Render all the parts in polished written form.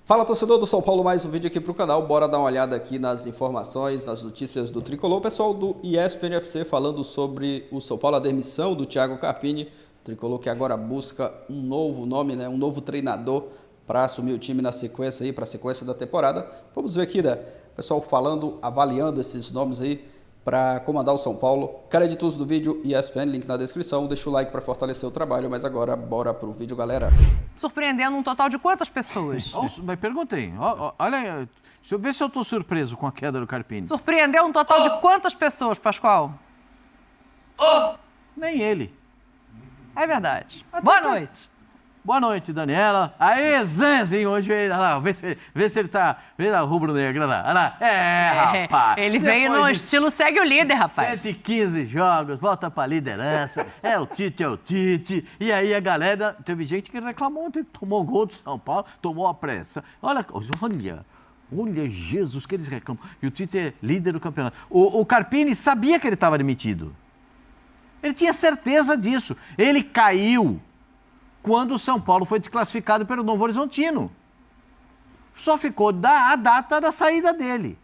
Fala, torcedor do São Paulo, mais um vídeo aqui para o canal. Bora dar uma olhada aqui nas informações, nas notícias do Tricolor. O pessoal do ESPN FC falando sobre o São Paulo, a demissão do Thiago Carpini. O Tricolor que agora busca um novo nome, né? Um novo treinador para assumir o time na sequência aí, para a sequência da temporada. Vamos ver aqui, né? O pessoal falando, avaliando esses nomes aí para comandar o São Paulo. Créditos do vídeo ESPN, link na descrição. Deixa o like para fortalecer o trabalho, mas agora bora pro vídeo, galera. Surpreendendo um total de quantas pessoas? Mas perguntei. Olha, deixa eu ver se eu estou surpreso com a queda do Carpini. Surpreendeu um total de quantas pessoas, Pascoal? Nem ele. É verdade. Boa noite. Boa noite, Daniela. Aê, Zanzinho, hoje veio, olha lá, vê se ele tá, vê lá, rubro-negro, olha lá. Rapaz. Ele veio no estilo segue o líder, rapaz. 115 jogos, volta pra liderança, é o Tite. E aí a galera, teve gente que reclamou ontem, tomou gol do São Paulo, tomou a pressa. Olha, Jesus, que eles reclamam. E o Tite é líder do campeonato. O Carpini sabia que ele estava demitido. Ele tinha certeza disso. Ele caiu quando o São Paulo foi desclassificado pelo Novo Horizontino. Só ficou a data da saída dele.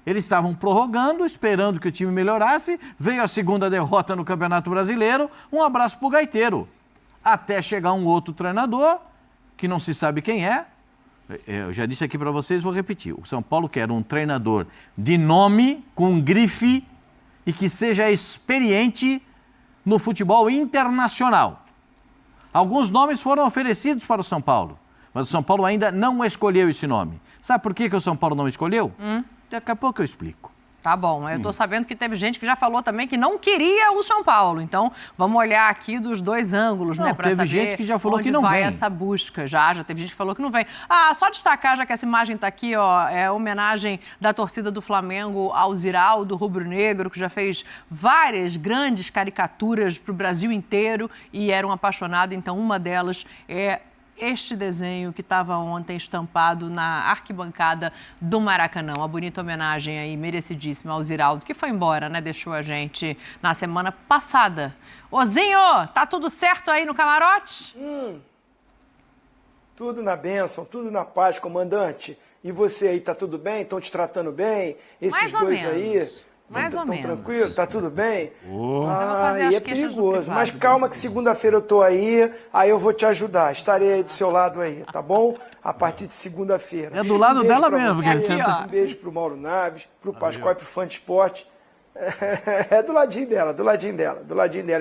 Eles estavam prorrogando, esperando que o time melhorasse, veio a segunda derrota no Campeonato Brasileiro, um abraço pro gaiteiro. Até chegar um outro treinador, que não se sabe quem é. Eu já disse aqui para vocês, vou repetir. O São Paulo quer um treinador de nome, com grife e que seja experiente no futebol internacional. Alguns nomes foram oferecidos para o São Paulo, mas o São Paulo ainda não escolheu esse nome. Sabe por que o São Paulo não escolheu? Daqui a pouco eu explico. Tá bom, eu tô sabendo que teve gente que já falou também que não queria o São Paulo. Então, vamos olhar aqui dos dois ângulos, né? Pra teve saber gente que já falou onde que não vai vem. essa busca. Já teve gente que falou que não vem. Só destacar, já que essa imagem tá aqui, ó, é a homenagem da torcida do Flamengo ao Ziraldo Rubro-Negro, que já fez várias grandes caricaturas pro Brasil inteiro e era um apaixonado. Então, uma delas é este desenho que estava ontem estampado na arquibancada do Maracanã. Uma bonita homenagem aí, merecidíssima ao Ziraldo, que foi embora, né? Deixou a gente na semana passada. Ozinho, tá tudo certo aí no camarote? Tudo na bênção, tudo na paz, comandante. E você aí, tá tudo bem? Estão te tratando bem? Esses Mais ou dois menos. aí? Mais ou menos. Estão tranquilos? Tá tudo bem? Mas eu vou fazer as é queixas do perigoso. privado. Mas calma que segunda-feira eu tô aí eu vou te ajudar. Estarei aí do seu lado aí, tá bom? A partir de segunda-feira. É do lado beijo dela pra mesmo, você, que você tá- Um beijo pro Mauro Naves, pro Pascoal e pro Fã de Esporte. É do ladinho dela.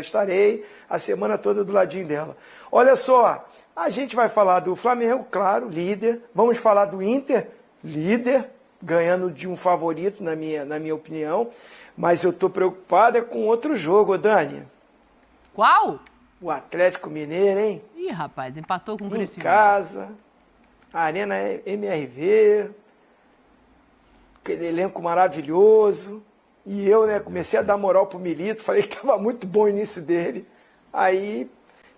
Estarei a semana toda do ladinho dela. Olha só, a gente vai falar do Flamengo, claro, líder. Vamos falar do Inter, líder, ganhando de um favorito, na minha opinião. Mas eu tô preocupado com outro jogo, Dani. Qual? O Atlético Mineiro, hein? Ih, rapaz, empatou com o Em Criciúma. casa, Arena MRV, aquele elenco maravilhoso. E eu, né, comecei a dar moral pro Milito, falei que tava muito bom o início dele. Aí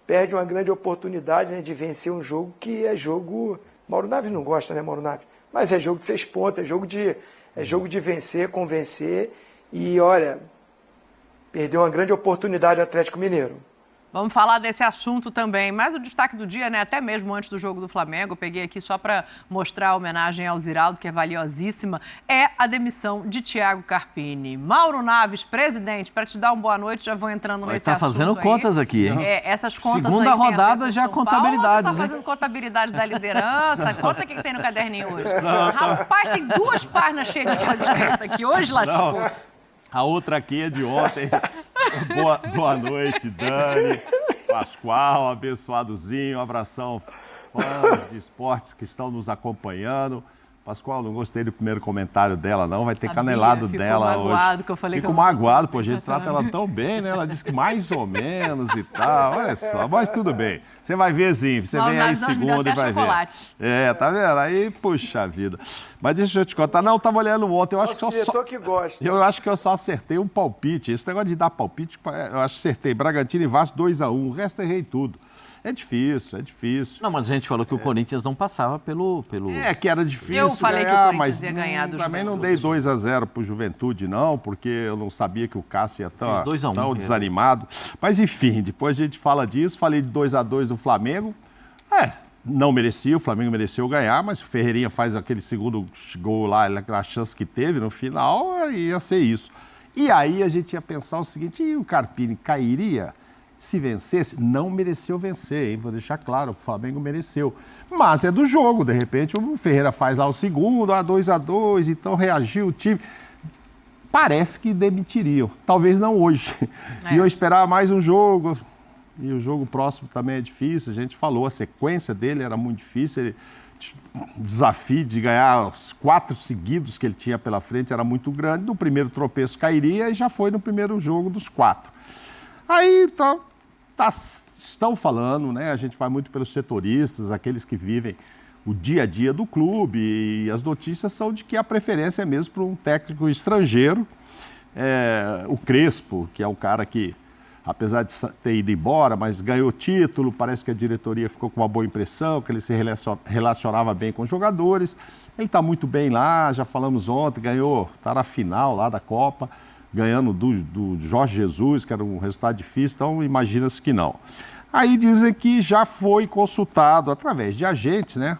perde uma grande oportunidade, né, de vencer um jogo que é jogo... Mauro Naves não gosta, né, Mauro Naves? Mas é jogo de 6 pontos, é jogo de vencer, convencer. E olha, perdeu uma grande oportunidade o Atlético Mineiro. Vamos falar desse assunto também, mas o destaque do dia, né, até mesmo antes do jogo do Flamengo, eu peguei aqui só para mostrar a homenagem ao Ziraldo, que é valiosíssima, é a demissão de Thiago Carpini. Mauro Naves, presidente, para te dar uma boa noite, já vou entrando nesse assunto. Tá fazendo contas aqui, hein? Essas contas Segunda aí tem a ver rodada com já São contabilidade, Paulo, ou você tá fazendo contabilidade da liderança? Conta o que tem no caderninho hoje. Rapaz, tem 2 páginas cheias de coisa escrita aqui. Hoje lascou. A outra aqui é de ontem. Boa noite, Dani, Pascoal, abençoadozinho, abração, fãs de esportes que estão nos acompanhando. Pascoal, não gostei do primeiro comentário dela, não. Vai ter canelado dela hoje. Magoado que eu falei Fico que eu não magoado, pô, a gente trata ela tão bem, né? Ela disse que mais ou menos e tal. Olha só, mas tudo bem. Você vai ver, Zinho. Você vem aí segunda e vai ver. Tá vendo? Aí, puxa vida. Mas deixa eu te contar. Não, eu tava olhando ontem. Eu acho que eu acho que eu só acertei um palpite. Esse negócio de dar palpite, eu acho que acertei Bragantino e Vasco 2-1. O resto eu errei tudo. É difícil. Não, mas a gente falou que o Corinthians não passava pelo... que era difícil Eu falei ganhar, que o Corinthians ia ganhar do também Juventude. não dei 2-0 pro Juventude, não, porque eu não sabia que o Cássio ia estar 2-1, tão desanimado. Mas, enfim, depois a gente fala disso. Falei de 2-2 do Flamengo. não merecia, o Flamengo mereceu ganhar, mas o Ferreirinha faz aquele segundo gol lá, aquela chance que teve no final, ia ser isso. E aí a gente ia pensar o seguinte, e o Carpini cairia se vencesse? Não mereceu vencer, hein? Vou deixar claro, o Flamengo mereceu. Mas é do jogo, de repente o Ferreira faz lá o segundo, 2-2, então reagiu o time. Parece que demitiriam, talvez não hoje. E eu esperava mais um jogo, e o jogo próximo também é difícil, a gente falou, a sequência dele era muito difícil, o desafio de ganhar os 4 seguidos que ele tinha pela frente era muito grande, no primeiro tropeço cairia e já foi no primeiro jogo dos 4. Aí estão falando, né? A gente vai muito pelos setoristas, aqueles que vivem o dia a dia do clube, e as notícias são de que a preferência é mesmo para um técnico estrangeiro, o Crespo, que é um cara que, apesar de ter ido embora, mas ganhou título, parece que a diretoria ficou com uma boa impressão, que ele se relacionava bem com os jogadores. Ele está muito bem lá, já falamos ontem, está na final lá da Copa, ganhando do Jorge Jesus, que era um resultado difícil, então imagina-se que não. Aí dizem que já foi consultado através de agentes, né?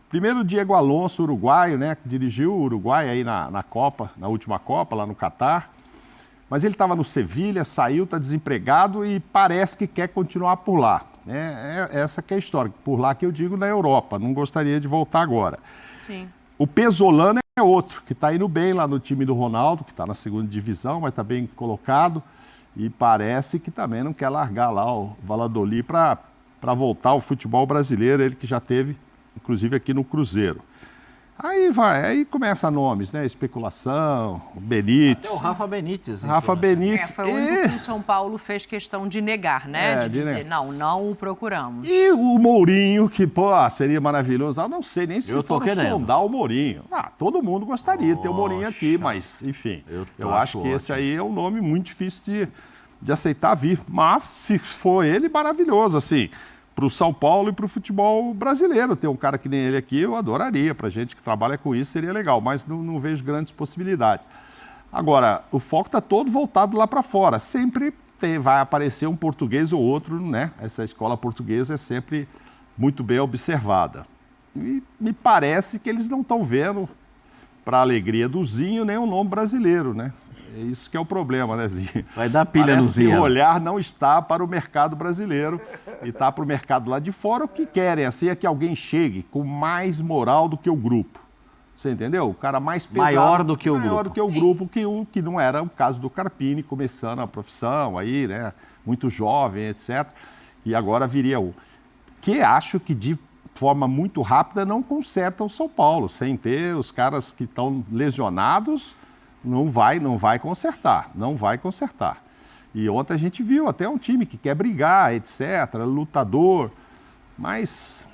Primeiro o Diego Alonso, uruguaio, né? Que dirigiu o Uruguai aí na Copa, na última Copa, lá no Catar. Mas ele estava no Sevilha, saiu, está desempregado e parece que quer continuar por lá. Essa que é a história. Por lá que eu digo na Europa, não gostaria de voltar agora. Sim. O Pesolano é outro, que está indo bem lá no time do Ronaldo, que está na segunda divisão, mas está bem colocado. E parece que também não quer largar lá o Valladolid para voltar ao futebol brasileiro, ele que já teve, inclusive, aqui no Cruzeiro. Aí começa nomes, né? Especulação, Benítez. Até o Rafa Benítez. Rafa Benítez. Foi o único que o São Paulo fez questão de negar, né? De dizer, não o procuramos. E o Mourinho, que, seria maravilhoso. Eu não sei nem se for sondar o Mourinho. Todo mundo gostaria de ter o Mourinho aqui, mas, enfim. Eu acho que esse aí é um nome muito difícil de aceitar vir. Mas, se for ele, maravilhoso, assim. Para o São Paulo e para o futebol brasileiro. Ter um cara que nem ele aqui, eu adoraria. Para a gente que trabalha com isso, seria legal, mas não vejo grandes possibilidades. Agora, o foco está todo voltado lá para fora. Sempre vai aparecer um português ou outro, né? Essa escola portuguesa é sempre muito bem observada. E me parece que eles não estão vendo, para a alegria do Zinho, nem o nome brasileiro, né? É isso que é o problema, né, Zinho? Vai dar pilha no Zinho. O olhar não está para o mercado brasileiro e está para o mercado lá de fora. O que querem, assim, é que alguém chegue com mais moral do que o grupo. Você entendeu? O cara mais pesado. Maior do que o grupo. Maior do que o grupo, que não era o caso do Carpini, começando a profissão aí, né? Muito jovem, etc. E agora viria o... Que acho que de forma muito rápida não conserta o São Paulo. Sem ter os caras que estão lesionados... Não vai consertar. E ontem a gente viu até um time que quer brigar, etc., lutador, mas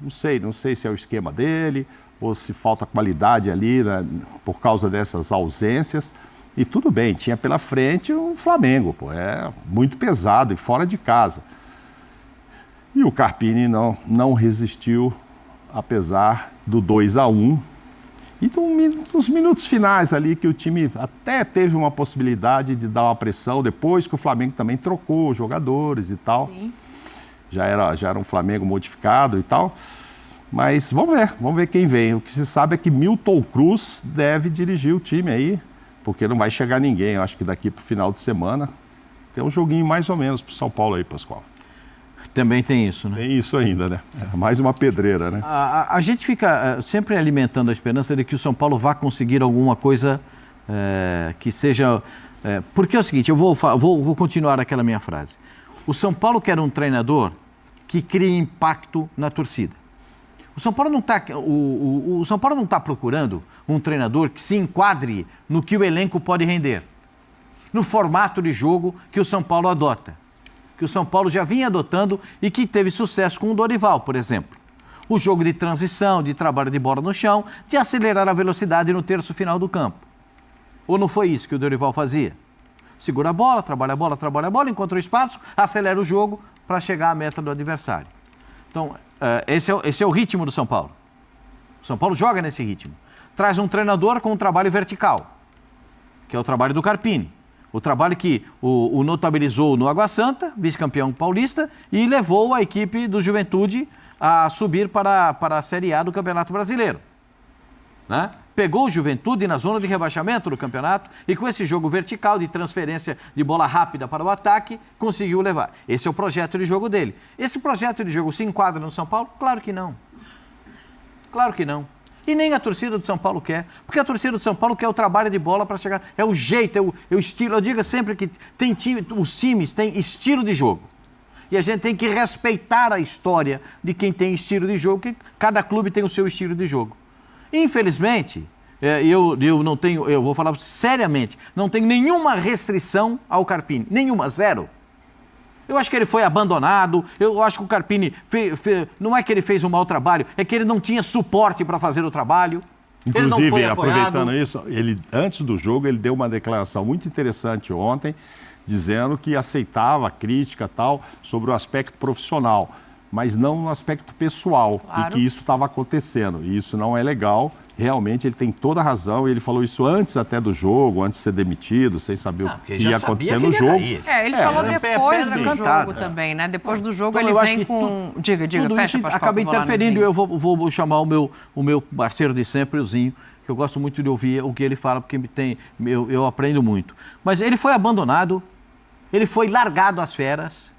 não sei se é o esquema dele ou se falta qualidade ali, né, por causa dessas ausências. E tudo bem, tinha pela frente o Flamengo, é muito pesado e fora de casa. E o Carpini não resistiu, apesar do 2-1. Então, nos minutos finais ali, que o time até teve uma possibilidade de dar uma pressão, depois que o Flamengo também trocou os jogadores e tal. Sim. Já era um Flamengo modificado e tal. Mas vamos ver quem vem. O que se sabe é que Milton Cruz deve dirigir o time aí, porque não vai chegar ninguém. Eu acho que daqui para o final de semana tem um joguinho mais ou menos para o São Paulo aí, Pascoal. Também tem isso, né? Tem isso ainda, né? Mais uma pedreira, né? A gente fica sempre alimentando a esperança de que o São Paulo vá conseguir alguma coisa que seja... porque é o seguinte, eu vou continuar aquela minha frase. O São Paulo quer um treinador que crie impacto na torcida. O São Paulo não está procurando um treinador que se enquadre no que o elenco pode render, no formato de jogo que o São Paulo adota, que o São Paulo já vinha adotando e que teve sucesso com o Dorival, por exemplo. O jogo de transição, de trabalho de bola no chão, de acelerar a velocidade no terço final do campo. Ou não foi isso que o Dorival fazia? Segura a bola, trabalha a bola, encontra o espaço, acelera o jogo para chegar à meta do adversário. Então, esse é o ritmo do São Paulo. O São Paulo joga nesse ritmo. Traz um treinador com um trabalho vertical, que é o trabalho do Carpini. O trabalho que o notabilizou no Água Santa, vice-campeão paulista, e levou a equipe do Juventude a subir para a Série A do Campeonato Brasileiro. Né? Pegou o Juventude na zona de rebaixamento do campeonato e com esse jogo vertical de transferência de bola rápida para o ataque, conseguiu levar. Esse é o projeto de jogo dele. Esse projeto de jogo se enquadra no São Paulo? Claro que não. Claro que não. E nem a torcida do São Paulo quer, porque a torcida do São Paulo quer o trabalho de bola para chegar. É o jeito, é o estilo. Eu digo sempre que os times têm estilo de jogo. E a gente tem que respeitar a história de quem tem estilo de jogo, que cada clube tem o seu estilo de jogo. Infelizmente, eu vou falar seriamente, não tenho nenhuma restrição ao Carpini, nenhuma, zero. Eu acho que ele foi abandonado, eu acho que o Carpini, não é que ele fez um mau trabalho, é que ele não tinha suporte para fazer o trabalho. Inclusive, aproveitando isso, antes do jogo, ele deu uma declaração muito interessante ontem, dizendo que aceitava a crítica tal sobre o aspecto profissional, mas não no aspecto pessoal, claro. E que isso estava acontecendo, e isso não é legal. Realmente ele tem toda a razão, e ele falou isso antes até do jogo, antes de ser demitido, sem saber o que ia acontecer no jogo. Ele falou depois do jogo também, né? Depois do jogo então, ele vem com... Diga, fecha, Pascoal. Acaba interferindo, eu vou chamar o meu parceiro de sempre, o Zinho, que eu gosto muito de ouvir o que ele fala, porque eu aprendo muito. Mas ele foi abandonado, ele foi largado às feras.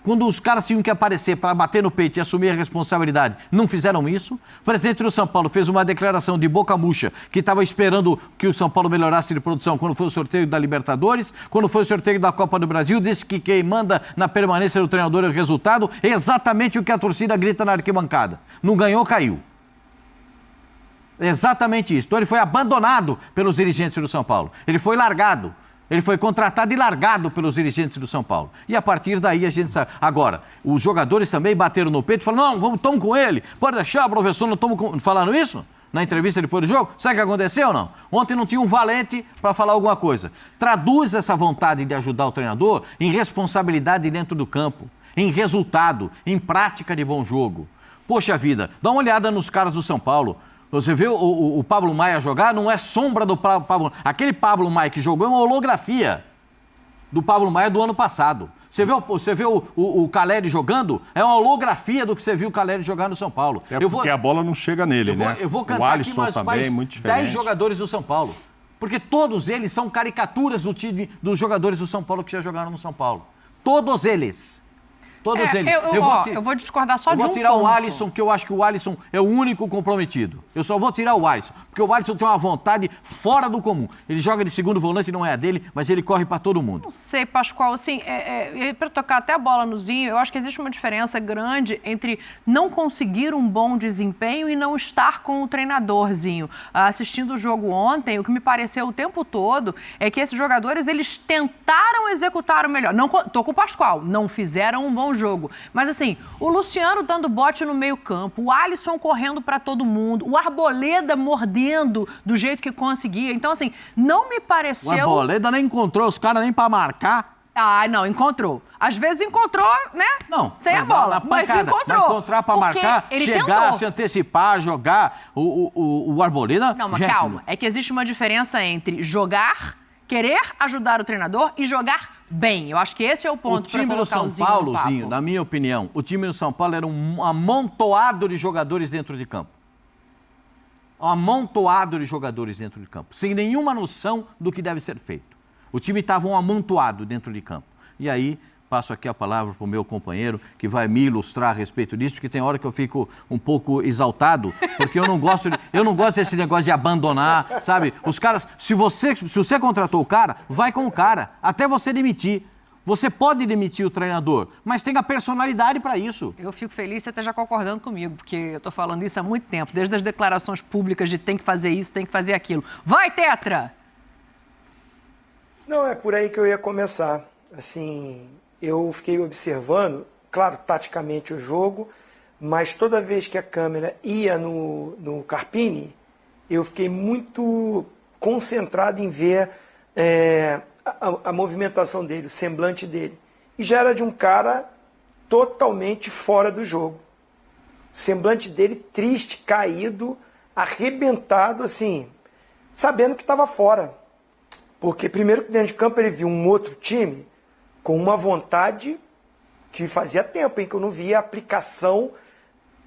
Quando os caras tinham que aparecer para bater no peito e assumir a responsabilidade, não fizeram isso. O presidente do São Paulo fez uma declaração de boca murcha que estava esperando que o São Paulo melhorasse de produção quando foi o sorteio da Libertadores, quando foi o sorteio da Copa do Brasil, disse que quem manda na permanência do treinador é o resultado, é exatamente o que a torcida grita na arquibancada. Não ganhou, caiu. É exatamente isso. Então ele foi abandonado pelos dirigentes do São Paulo. Ele foi largado. Ele foi contratado e largado pelos dirigentes do São Paulo. E a partir daí a gente sabe. Agora, os jogadores também bateram no peito e falaram, não, estamos com ele. Pode deixar, professor, não estamos com... Falaram isso? Na entrevista depois do jogo? Sabe o que aconteceu ou não? Ontem não tinha um valente para falar alguma coisa. Traduz essa vontade de ajudar o treinador em responsabilidade dentro do campo, em resultado, em prática de bom jogo. Poxa vida, dá uma olhada nos caras do São Paulo. Você vê o Pablo Maia jogar, não é sombra do Pablo. Aquele Pablo Maia que jogou é uma holografia do Pablo Maia do ano passado. Você vê o Caleri jogando, é uma holografia do que você viu o Caleri jogar no São Paulo. Porque a bola não chega nele, né? Eu vou cantar aqui mais 10 jogadores do São Paulo. Porque todos eles são caricaturas do time dos jogadores do São Paulo que já jogaram no São Paulo. Todos eles. Todos eles. Eu vou discordar só de um ponto. Eu vou tirar o Alisson, que eu acho que o Alisson é o único comprometido. Eu só vou tirar o Alisson, porque o Alisson tem uma vontade fora do comum. Ele joga de segundo volante, não é a dele, mas ele corre para todo mundo. Não sei, Pascoal, assim, para tocar até a bola no Zinho, eu acho que existe uma diferença grande entre não conseguir um bom desempenho e não estar com o treinadorzinho. Assistindo o jogo ontem, o que me pareceu o tempo todo é que esses jogadores, eles tentaram executar o melhor. Não, tô com o Pascoal, não fizeram um bom jogo. Mas assim, o Luciano dando bote no meio campo, o Alisson correndo para todo mundo, o Arboleda mordendo do jeito que conseguia. Então assim, não me pareceu... O Arboleda nem encontrou os caras nem para marcar. Ah, não, encontrou. Às vezes encontrou, né? Não. Sem a bola, mas encontrou. Vai encontrar para marcar, chegar, tentou. Se antecipar, jogar. O Arboleda... Não, mas calma. É que existe uma diferença entre jogar, querer ajudar o treinador e jogar bem. Eu acho que esse é o ponto para colocar o Zinho no papo. O time do São Paulo, Zinho, na minha opinião, o time do São Paulo era um amontoado de jogadores dentro de campo. Um amontoado de jogadores dentro de campo, sem nenhuma noção do que deve ser feito. O time estava um amontoado dentro de campo. E aí, passo aqui a palavra para o meu companheiro, que vai me ilustrar a respeito disso, porque tem hora que eu fico um pouco exaltado, porque eu não gosto desse negócio de abandonar, sabe? Os caras, se você contratou o cara, vai com o cara, até você demitir. Você pode demitir o treinador, mas tem a personalidade para isso. Eu fico feliz você esteja concordando comigo, porque eu estou falando isso há muito tempo, desde as declarações públicas de tem que fazer isso, tem que fazer aquilo. Vai, Tetra! Não, é por aí que eu ia começar. Assim, eu fiquei observando, claro, taticamente o jogo, mas toda vez que a câmera ia no Carpini, eu fiquei muito concentrado em ver a movimentação dele, o semblante dele. E já era de um cara totalmente fora do jogo. O semblante dele triste, caído, arrebentado, assim, sabendo que estava fora. Porque primeiro que dentro de campo ele viu um outro time com uma vontade que fazia tempo em que eu não via a aplicação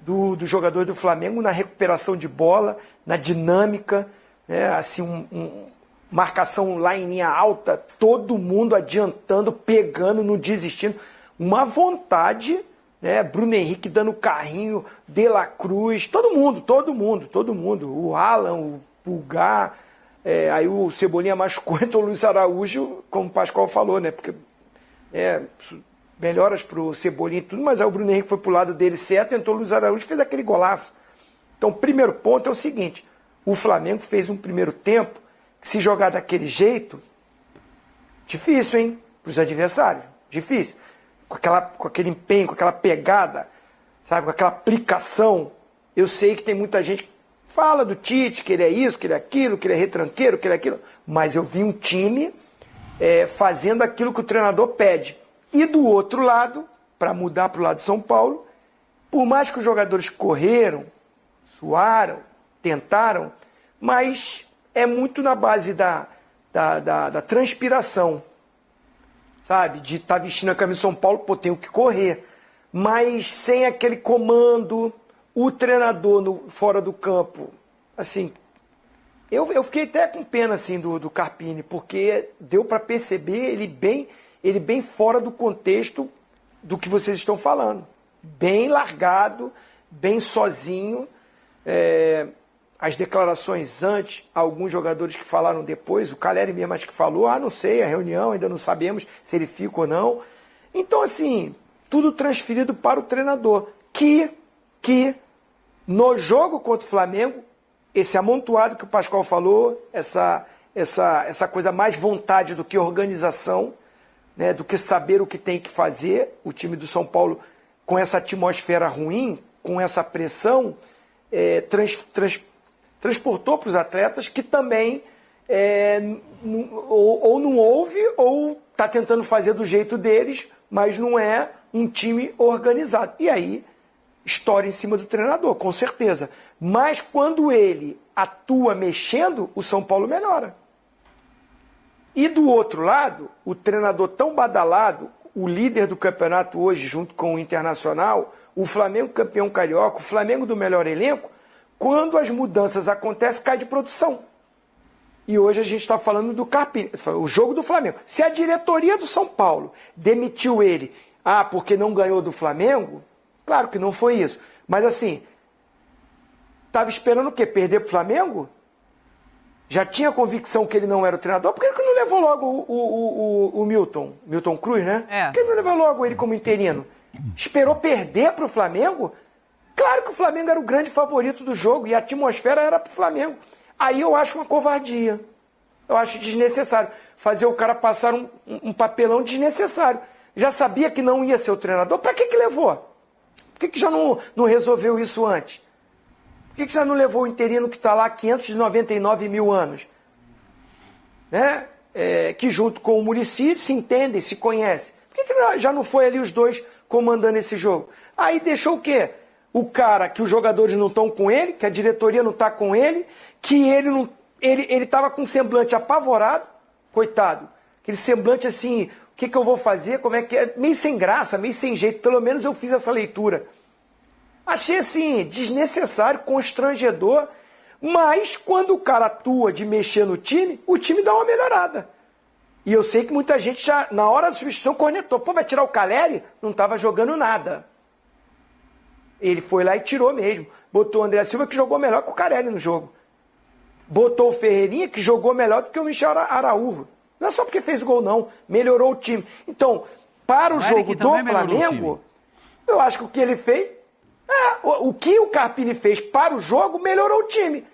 do jogador do Flamengo na recuperação de bola, na dinâmica, né? Assim, marcação lá em linha alta, todo mundo adiantando, pegando, não desistindo. Uma vontade, né? Bruno Henrique dando carrinho, De La Cruz, todo mundo. O Alan, o Pulgar, aí o Cebolinha machucou, então o Luiz Araújo, como o Pascoal falou, né? Porque melhoras pro Cebolinha e tudo, mas aí o Bruno Henrique foi pro lado dele certo, entrou o Luiz Araújo e fez aquele golaço. Então, o primeiro ponto é o seguinte, o Flamengo fez um primeiro tempo que, se jogar daquele jeito, difícil, hein? Para os adversários, difícil. Com aquele empenho, com aquela pegada, sabe? Com aquela aplicação. Eu sei que tem muita gente que fala do Tite, que ele é isso, que ele é aquilo, que ele é retranqueiro, que ele é aquilo. Mas eu vi um time fazendo aquilo que o treinador pede. E do outro lado, para mudar para o lado de São Paulo, por mais que os jogadores correram, suaram, tentaram, mas é muito na base da transpiração, sabe? De estar vestindo a camisa de São Paulo, pô, tenho que correr. Mas sem aquele comando, o treinador fora do campo, assim, eu fiquei até com pena, assim, do Carpini, porque deu para perceber ele bem fora do contexto do que vocês estão falando. Bem largado, bem sozinho. As declarações antes, alguns jogadores que falaram depois, o Caleri mesmo acho que falou, não sei, a reunião, ainda não sabemos se ele fica ou não. Então, assim, tudo transferido para o treinador, que no jogo contra o Flamengo, esse amontoado que o Pascoal falou, essa coisa mais vontade do que organização, né, do que saber o que tem que fazer, o time do São Paulo com essa atmosfera ruim, com essa pressão, transportou para os atletas que também ou não ouve ou está tentando fazer do jeito deles, mas não é um time organizado. E aí, história em cima do treinador, com certeza. Mas quando ele atua mexendo, o São Paulo melhora. E do outro lado, o treinador tão badalado, o líder do campeonato hoje, junto com o Internacional, o Flamengo campeão carioca, o Flamengo do melhor elenco, quando as mudanças acontecem, cai de produção. E hoje a gente está falando do Carpini, o jogo do Flamengo. Se a diretoria do São Paulo demitiu ele, porque não ganhou do Flamengo, claro que não foi isso. Mas assim, estava esperando o quê? Perder para o Flamengo? Já tinha convicção que ele não era o treinador? Por que ele não levou logo o Milton Cruz, né? Por que ele não levou logo ele como interino? Esperou perder para o Flamengo? Claro que o Flamengo era o grande favorito do jogo e a atmosfera era para o Flamengo. Aí eu acho uma covardia. Eu acho desnecessário. Fazer o cara passar um papelão desnecessário. Já sabia que não ia ser o treinador, para que levou? Por que já não resolveu isso antes? Por que já não levou o interino que está lá há 599 mil anos? Né? Que junto com o Muricy se entendem, se conhecem. Por que já não foi ali os dois comandando esse jogo? Aí deixou o quê? O cara que os jogadores não estão com ele, que a diretoria não está com ele, que ele estava com um semblante apavorado, coitado. Aquele semblante assim, o que eu vou fazer, como é que é? Meio sem graça, meio sem jeito, pelo menos eu fiz essa leitura. Achei assim, desnecessário, constrangedor, mas quando o cara atua de mexer no time, o time dá uma melhorada. E eu sei que muita gente já, na hora da substituição, cornetou. Pô, vai tirar o Caleri? Não estava jogando nada. Ele foi lá e tirou mesmo. Botou o André Silva, que jogou melhor que o Caleri no jogo. Botou o Ferreirinha, que jogou melhor do que o Michel Araújo. Não é só porque fez gol, não. Melhorou o time. Então, para o jogo do Flamengo, eu acho que o que ele fez... o que o Carpini fez para o jogo melhorou o time.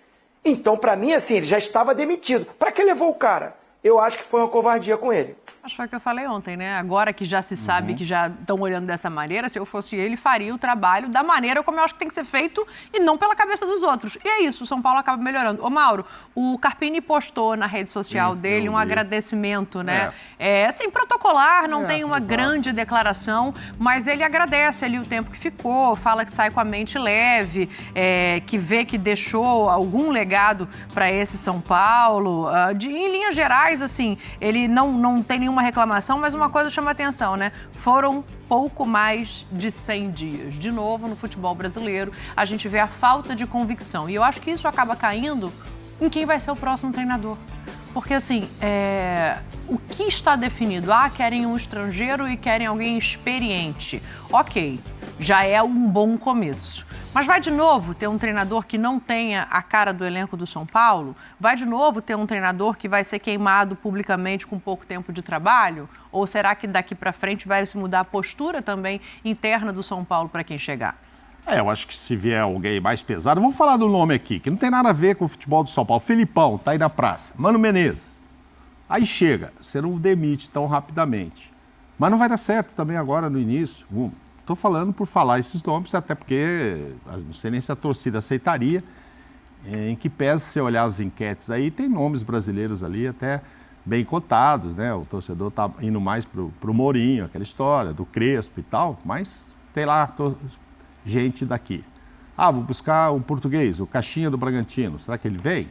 Então, para mim, assim, ele já estava demitido. Para que levou o cara? Eu acho que foi uma covardia com ele. Acho que foi o que eu falei ontem, né? Agora que já se sabe, que já estão olhando dessa maneira, se eu fosse ele, faria o trabalho da maneira como eu acho que tem que ser feito e não pela cabeça dos outros. E é isso, o São Paulo acaba melhorando. Ô, Mauro, o Carpini postou na rede social dele um agradecimento, né? Assim, protocolar, não tem uma grande declaração, mas ele agradece ali o tempo que ficou, fala que sai com a mente leve, que vê que deixou algum legado para esse São Paulo. Em linhas gerais, assim, ele não tem nenhuma nenhuma reclamação, mas uma coisa chama atenção, né? Foram pouco mais de 100 dias. De novo, no futebol brasileiro, a gente vê a falta de convicção. E eu acho que isso acaba caindo em quem vai ser o próximo treinador. Porque, assim, o que está definido? Querem um estrangeiro e querem alguém experiente. Ok, já é um bom começo. Mas vai de novo ter um treinador que não tenha a cara do elenco do São Paulo? Vai de novo ter um treinador que vai ser queimado publicamente com pouco tempo de trabalho? Ou será que daqui para frente vai se mudar a postura também interna do São Paulo para quem chegar? Eu acho que se vier alguém mais pesado, vamos falar do nome aqui, que não tem nada a ver com o futebol do São Paulo. Felipão, tá aí na praça. Mano Menezes. Aí chega, você não demite tão rapidamente. Mas não vai dar certo também agora no início. Estou falando por falar esses nomes, até porque não sei nem se a torcida aceitaria. Em que pese você olhar as enquetes aí, tem nomes brasileiros ali até bem cotados, né? O torcedor tá indo mais pro Mourinho, aquela história do Crespo e tal, mas tem lá gente daqui. Vou buscar um português, o Caixinha do Bragantino. Será que ele vem?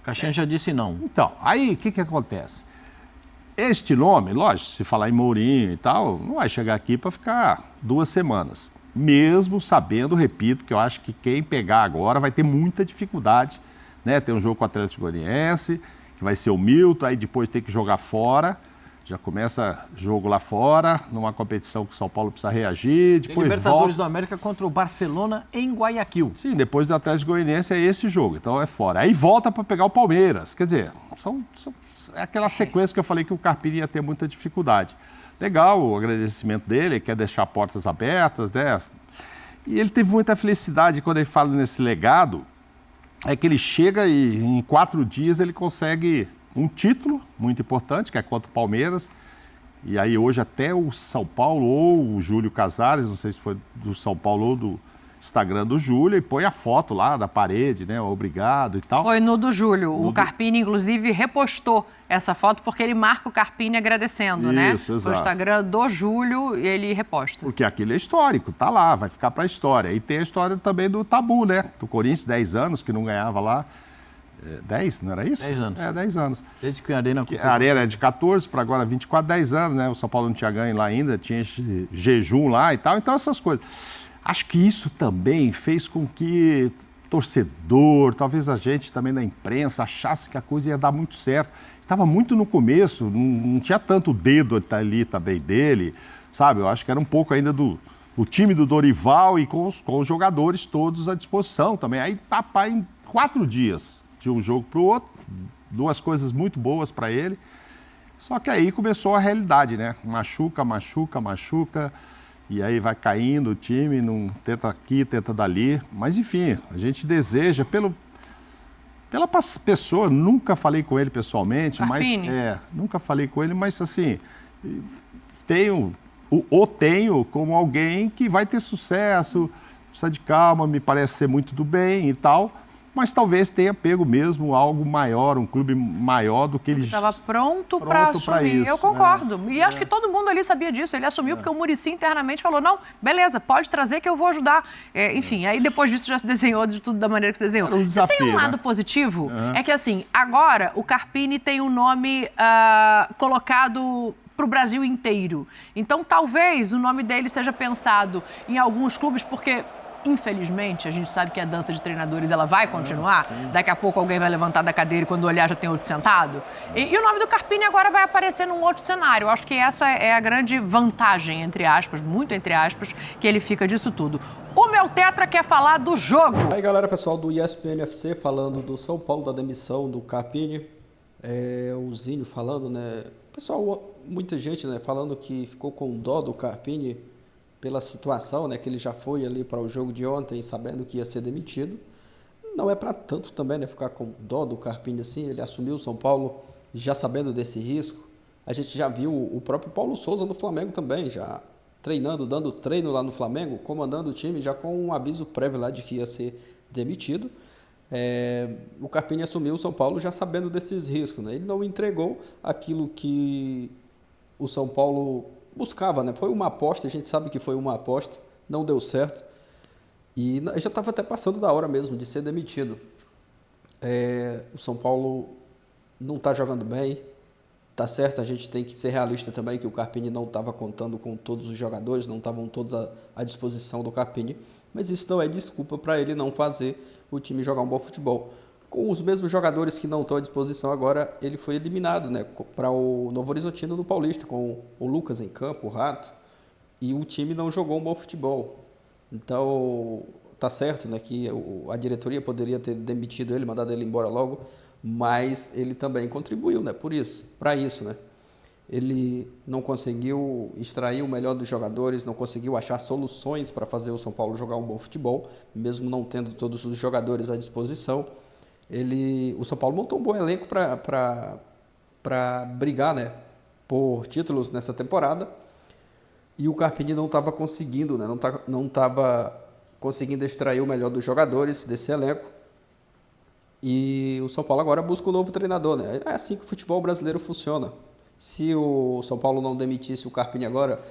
Caixinha já disse não. Então, aí o que acontece? Este nome, lógico, se falar em Mourinho e tal, não vai chegar aqui para ficar 2 semanas. Mesmo sabendo, repito, que eu acho que quem pegar agora vai ter muita dificuldade, né? Tem um jogo com o Atlético Goianiense, que vai ser o Milton, aí depois tem que jogar fora. Já começa jogo lá fora, numa competição que o São Paulo precisa reagir, depois Libertadores do América contra o Barcelona em Guayaquil. Sim, depois do Atlético Goianiense é esse jogo, então é fora. Aí volta para pegar o Palmeiras, quer dizer, é aquela sequência que eu falei que o Carpini ia ter muita dificuldade. Legal o agradecimento dele, ele quer deixar portas abertas, né? E ele teve muita felicidade quando ele fala nesse legado, é que ele chega e em 4 dias ele consegue um título muito importante, que é contra o Palmeiras, e aí hoje até o São Paulo ou o Júlio Casares, não sei se foi do São Paulo ou do Instagram do Júlio, e põe a foto lá da parede, né, obrigado e tal. Foi no do Júlio, o Carpini inclusive repostou essa foto porque ele marca o Carpini agradecendo, né? Isso, exato. No Instagram do Júlio, ele reposta. Porque aquilo é histórico, tá lá, vai ficar para a história. E tem a história também do tabu, né, do Corinthians, 10 anos que não ganhava lá. 10, não era isso? 10 anos. 10 anos. Desde que a Arena... A Arena é de 14 para agora 24, 10 anos, né? O São Paulo não tinha ganho lá ainda, tinha jejum lá e tal, então essas coisas. Acho que isso também fez com que torcedor, talvez a gente também da imprensa, achasse que a coisa ia dar muito certo. Estava muito no começo, não tinha tanto dedo ali também dele, sabe? Eu acho que era um pouco ainda o time do Dorival e com os jogadores todos à disposição também. Aí, papai, em 4 dias... de um jogo para o outro, 2 coisas muito boas para ele. Só que aí começou a realidade, né? Machuca, e aí vai caindo o time, não tenta aqui, tenta dali. Mas, enfim, a gente deseja, pela pessoa, nunca falei com ele pessoalmente, Carpini. nunca falei com ele, mas assim, tenho como alguém que vai ter sucesso, precisa de calma, me parece ser muito do bem e tal. Mas talvez tenha pego mesmo algo maior, um clube maior do que ele estava pronto para assumir. Eu concordo. Né? E acho que todo mundo ali sabia disso. Ele assumiu porque o Muricy internamente falou, não, beleza, pode trazer que eu vou ajudar. Enfim, aí depois disso já se desenhou de tudo da maneira que se desenhou. Era um desafio, tem um lado positivo, é que assim, agora o Carpini tem um nome colocado para o Brasil inteiro. Então talvez o nome dele seja pensado em alguns clubes, porque... Infelizmente, a gente sabe que a dança de treinadores ela vai continuar. Daqui a pouco alguém vai levantar da cadeira e quando olhar já tem outro sentado. E o nome do Carpini agora vai aparecer num outro cenário. Eu acho que essa é a grande vantagem, entre aspas, muito entre aspas, que ele fica disso tudo. O meu tetra quer falar do jogo. Aí, galera, pessoal do ESPN FC falando do São Paulo, da demissão do Carpini. O Zinho falando, né? Pessoal, muita gente, né, falando que ficou com dó do Carpini pela situação, né, que ele já foi ali para o jogo de ontem sabendo que ia ser demitido. Não é para tanto também, né, ficar com dó do Carpini assim. Ele assumiu o São Paulo já sabendo desse risco. A gente já viu o próprio Paulo Souza no Flamengo também, já treinando, dando treino lá no Flamengo, comandando o time, já com um aviso prévio lá de que ia ser demitido. O Carpini assumiu o São Paulo já sabendo desses riscos, né? Ele não entregou aquilo que o São Paulo buscava, né? Foi uma aposta, a gente sabe que foi uma aposta, não deu certo e já estava até passando da hora mesmo de ser demitido. O São Paulo não está jogando bem, Tá certo, a gente tem que ser realista também, que o Carpini não estava contando com todos os jogadores, não estavam todos à disposição do Carpini, mas isso não é desculpa para ele não fazer o time jogar um bom futebol. Com os mesmos jogadores que não estão à disposição agora, ele foi eliminado, né, para o Novo Horizontino no Paulista, com o Lucas em campo, o Rato, e o time não jogou um bom futebol. Então, tá certo, né, que a diretoria poderia ter demitido ele, mandado ele embora logo, mas ele também contribuiu, né, para isso, né. Ele não conseguiu extrair o melhor dos jogadores, não conseguiu achar soluções para fazer o São Paulo jogar um bom futebol, mesmo não tendo todos os jogadores à disposição. O São Paulo montou um bom elenco para brigar, né, por títulos nessa temporada, e o Carpini não estava conseguindo, né, não estava conseguindo extrair o melhor dos jogadores desse elenco. E o São Paulo agora busca um novo treinador, né? É assim que o futebol brasileiro funciona. Se o São Paulo não demitisse o Carpini agora,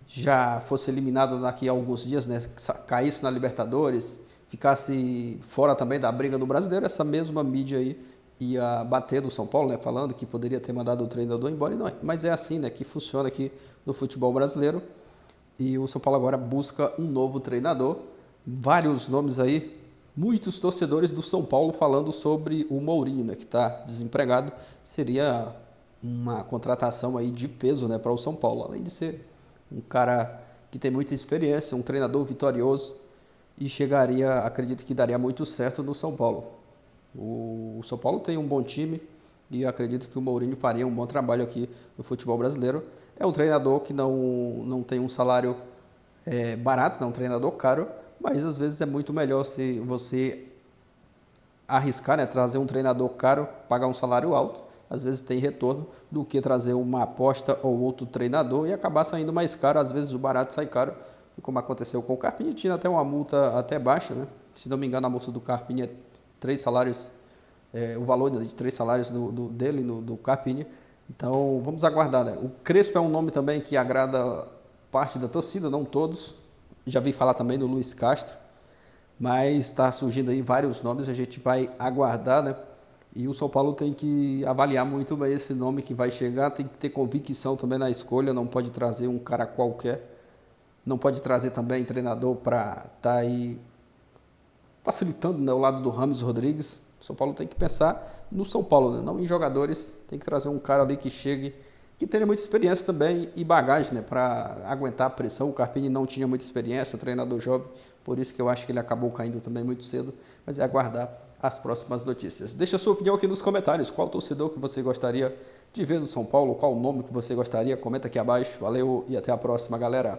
já fosse eliminado daqui a alguns dias, né? Caísse na Libertadores, ficasse fora também da briga do brasileiro, essa mesma mídia aí ia bater do São Paulo, né? Falando que poderia ter mandado o treinador embora. E não, mas é assim, né? Que funciona aqui no futebol brasileiro. E o São Paulo agora busca um novo treinador. Vários nomes aí. Muitos torcedores do São Paulo falando sobre o Mourinho, né, que está desempregado. Seria uma contratação aí de peso, né, para o São Paulo. Além de ser um cara que tem muita experiência, um treinador vitorioso, e chegaria, acredito que daria muito certo no São Paulo. O São Paulo tem um bom time e acredito que o Mourinho faria um bom trabalho aqui no futebol brasileiro. É um treinador que não tem um salário barato, não é um treinador caro, mas às vezes é muito melhor se você arriscar, né, trazer um treinador caro, pagar um salário alto, às vezes tem retorno, do que trazer uma aposta ou outro treinador e acabar saindo mais caro. Às vezes o barato sai caro, e como aconteceu com o Carpini, tinha até uma multa até baixa, né? Se não me engano, a multa do Carpini é 3 salários, o valor de 3 salários do Carpini. Então vamos aguardar, né? O Crespo é um nome também que agrada parte da torcida, não todos. Já vi falar também do Luiz Castro, mas está surgindo aí vários nomes, a gente vai aguardar, né? E o São Paulo tem que avaliar muito bem esse nome que vai chegar, tem que ter convicção também na escolha, não pode trazer um cara qualquer, não pode trazer também treinador para estar aí facilitando, né, o lado do Rames Rodrigues. O São Paulo tem que pensar no São Paulo, né? Não em jogadores, tem que trazer um cara ali que chegue, que tenha muita experiência também e bagagem, né, para aguentar a pressão. O Carpini não tinha muita experiência, treinador jovem, por isso que eu acho que ele acabou caindo também muito cedo, mas é aguardar as próximas notícias. Deixa a sua opinião aqui nos comentários, qual torcedor que você gostaria de ver no São Paulo, qual o nome que você gostaria, comenta aqui abaixo. Valeu e até a próxima, galera.